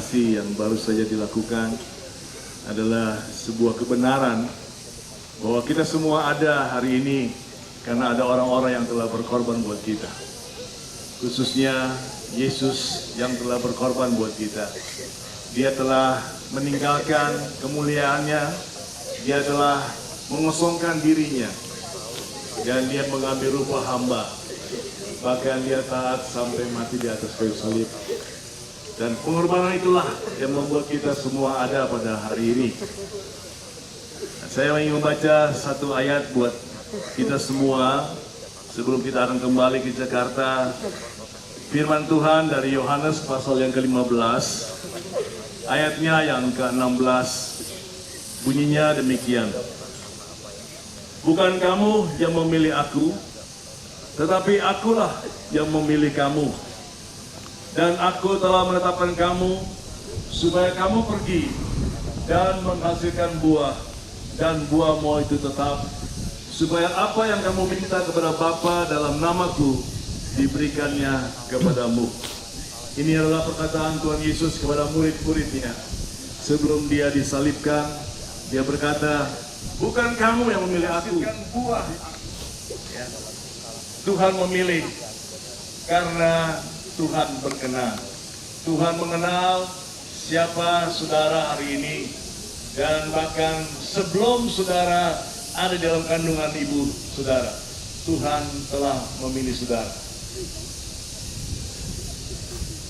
deklarasi yang baru saja dilakukan adalah sebuah kebenaran bahwa kita semua ada hari ini karena ada orang-orang yang telah berkorban buat kita. Khususnya Yesus yang telah berkorban buat kita. Dia telah meninggalkan kemuliaannya, dia telah mengosongkan dirinya, dan dia mengambil rupa hamba. Bahkan dia taat sampai mati di atas kayu salib. Dan pengorbanan itulah yang membuat kita semua ada pada hari ini. Saya ingin membaca satu ayat buat kita semua sebelum kita akan kembali ke Jakarta. Firman Tuhan dari Yohanes pasal yang ke-15, ayatnya yang ke-16, bunyinya demikian. Bukan kamu yang memilih aku, tetapi akulah yang memilih kamu. Dan aku telah menetapkan kamu supaya kamu pergi dan menghasilkan buah, dan buahmu itu tetap, supaya apa yang kamu minta kepada Bapa dalam namaku diberikannya kepadamu. Ini adalah perkataan Tuhan Yesus kepada murid-muridnya sebelum dia disalibkan. Dia berkata, bukan kamu yang memilih aku, buah. Ya. Tuhan memilih karena Tuhan berkenan. Tuhan mengenal siapa saudara hari ini, dan bahkan sebelum saudara ada di dalam kandungan ibu saudara, Tuhan telah memilih saudara.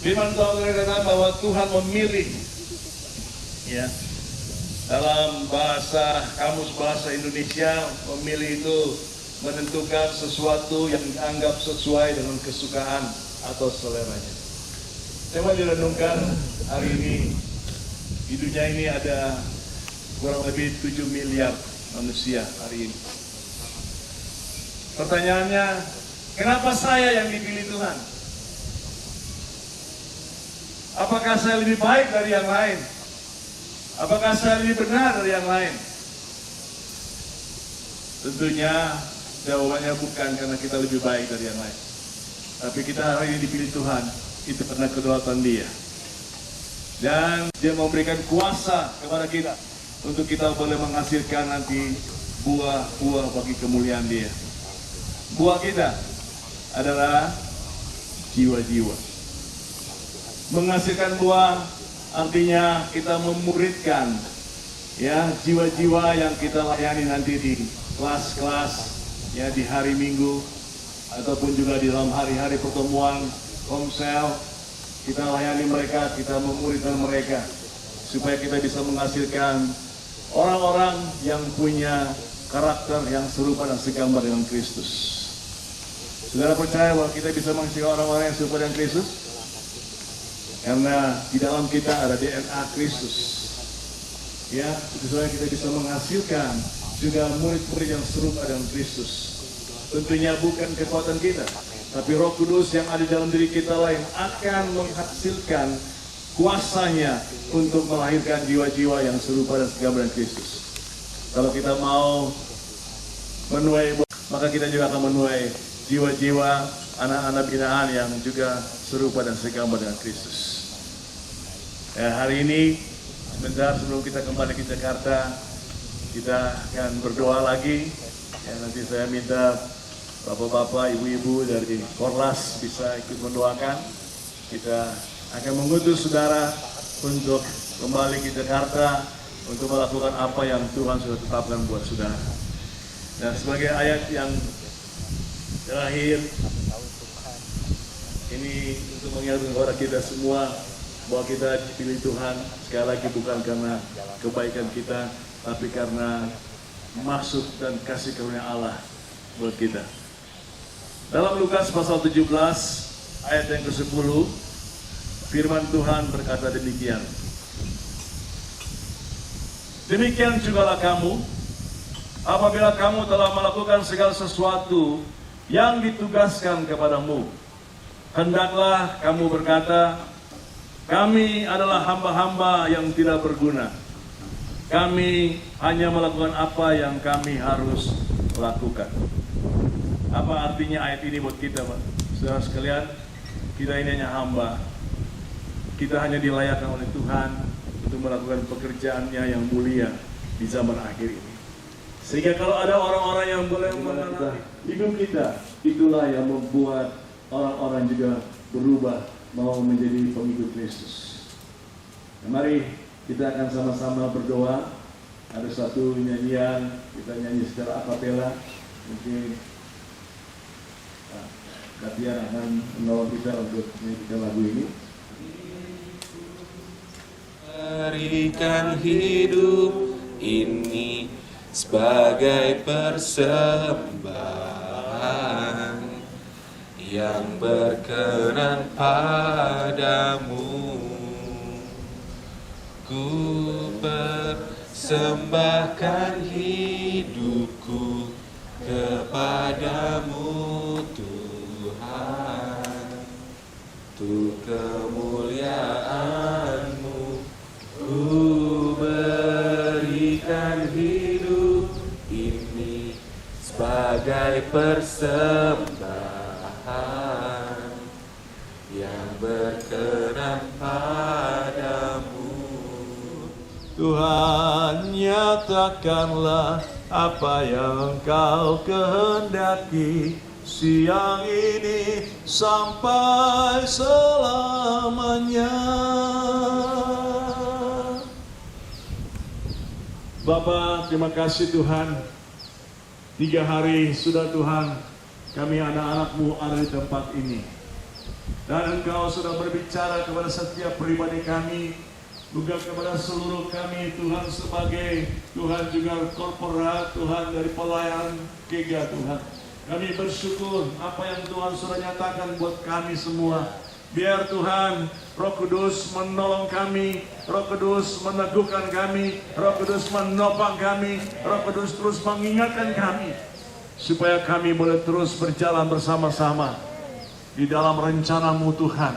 Firman Tuhan berkata bahwa Tuhan memilih, ya. Dalam bahasa kamus bahasa Indonesia, memilih itu menentukan sesuatu yang dianggap sesuai dengan kesukaan atau seleranya. Coba direnungkan, hari ini di dunia ini ada kurang lebih 7 miliar manusia hari ini. Pertanyaannya, kenapa saya yang dipilih Tuhan? Apakah saya lebih baik dari yang lain? Apakah saya lebih benar dari yang lain? Tentunya jawabannya bukan karena kita lebih baik dari yang lain. Tapi kita hari ini dipilih Tuhan, itu karena kedaulatan Dia. Dan Dia memberikan kuasa kepada kita untuk kita boleh menghasilkan nanti buah-buah bagi kemuliaan Dia. Buah kita adalah jiwa-jiwa. Menghasilkan buah artinya kita memuridkan, ya, jiwa-jiwa yang kita layani nanti di kelas-kelas, ya, di hari Minggu ataupun juga di dalam hari-hari pertemuan komsel. Kita layani mereka, kita memuridkan mereka supaya kita bisa menghasilkan orang-orang yang punya karakter yang serupa dan segambar dengan Kristus. Saudara percaya bahwa kita bisa menghasilkan orang-orang yang serupa dengan Kristus? Karena di dalam kita ada DNA Kristus. Ya, supaya kita bisa menghasilkan juga murid-murid yang serupa dengan Kristus. Tentunya bukan kekuatan kita, tapi Roh Kudus yang ada dalam diri kita lain akan menghasilkan kuasanya untuk melahirkan jiwa-jiwa yang serupa dan segambar dengan Kristus. Kalau kita mau menuai, maka kita juga akan menuai jiwa-jiwa anak-anak binaan yang juga serupa dan segambar dengan Kristus. Ya, hari ini sebentar sebelum kita kembali ke Jakarta, kita akan berdoa lagi. Ya, nanti saya minta bapak-bapak, ibu-ibu dari Korlas bisa ikut mendoakan. Kita akan mengutus saudara untuk kembali ke Jakarta untuk melakukan apa yang Tuhan sudah tetapkan buat saudara. Dan sebagai ayat yang terakhir, ini untuk mengingatkan kepada kita semua bahwa kita dipilih Tuhan sekali lagi bukan karena kebaikan kita, tapi karena maksud dan kasih karunia Allah buat kita. Dalam Lukas pasal 17 ayat yang ke-10, firman Tuhan berkata demikian. Demikian jugalah kamu, apabila kamu telah melakukan segala sesuatu yang ditugaskan kepadamu, hendaklah kamu berkata, kami adalah hamba-hamba yang tidak berguna. Kami hanya melakukan apa yang kami harus lakukan. Apa artinya ayat ini buat kita, Pak? Saudara sekalian, kita ini hanya hamba. kita hanya dilayakkan oleh Tuhan untuk melakukan pekerjaannya yang mulia di zaman akhir ini. Sehingga kalau ada orang-orang yang boleh mengenal hidup kita, itulah yang membuat orang-orang juga berubah mau menjadi pengikut Kristus. Nah, mari kita akan sama-sama berdoa. Ada satu nyanyian, kita nyanyi secara akapela. Mungkin Katian akan menolong kita untuk menyanyikan lagu ini. Berikan hidup ini sebagai persembahan yang berkenan padamu. Ku persembahkan hidupku kepadamu Tuhan, untuk kemuliaan-Mu. Ku berikan hidup ini sebagai persembahan yang berkenan padamu. Tuhan, nyatakanlah apa yang Engkau kehendaki siang ini sampai selamanya. Bapa, terima kasih Tuhan. 3 hari sudah Tuhan, kami anak-anak-Mu ada di tempat ini. Dan Engkau sudah berbicara kepada setiap pribadi kami, juga kepada seluruh kami Tuhan, sebagai Tuhan juga korporat Tuhan dari pelayan Kega Tuhan. Kami bersyukur apa yang Tuhan sudah nyatakan buat kami semua. Biar Tuhan Roh Kudus menolong kami, Roh Kudus meneguhkan kami, Roh Kudus menopang kami, Roh Kudus terus mengingatkan kami, supaya kami boleh terus berjalan bersama-sama di dalam rencana-Mu Tuhan,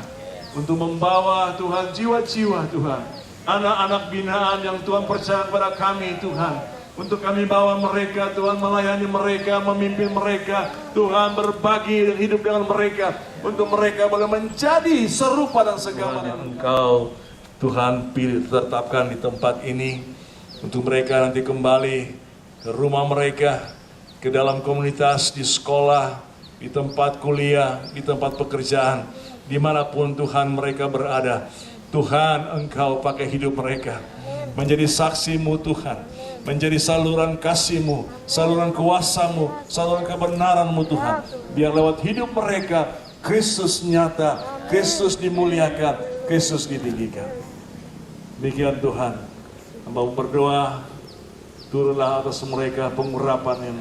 untuk membawa Tuhan jiwa-jiwa Tuhan, anak-anak binaan yang Tuhan percaya kepada kami Tuhan, untuk kami bawa mereka Tuhan, melayani mereka, memimpin mereka Tuhan, berbagi hidup dengan mereka, untuk mereka boleh menjadi serupa dan segala yang Engkau Tuhan pilih, tetapkan di tempat ini, untuk mereka nanti kembali ke rumah mereka, ke dalam komunitas, di sekolah, di tempat kuliah, di tempat pekerjaan, dimanapun Tuhan mereka berada. Tuhan, Engkau pakai hidup mereka menjadi saksi-Mu Tuhan, menjadi saluran kasih-Mu, saluran kuasa-Mu, saluran kebenaran-Mu Tuhan. Biar lewat hidup mereka Kristus nyata, Kristus dimuliakan, Kristus ditinggikan. Demikian Tuhan, hamba berdoa, turunlah atas mereka pengurapan yang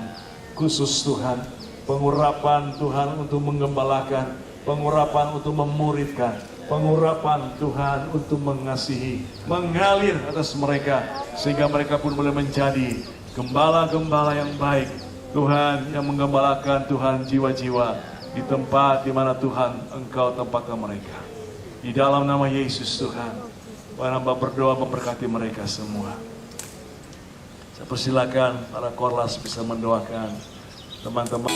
khusus Tuhan, pengurapan Tuhan untuk menggembalakan, pengurapan untuk memuridkan, pengurapan Tuhan untuk mengasihi, mengalir atas mereka, sehingga mereka pun boleh menjadi gembala-gembala yang baik Tuhan, yang menggembalakan Tuhan jiwa-jiwa di tempat di mana Tuhan Engkau tempatkan mereka. Di dalam nama Yesus Tuhan, hamba berdoa memberkati mereka semua. Saya persilakan para korlas bisa mendoakan teman-teman.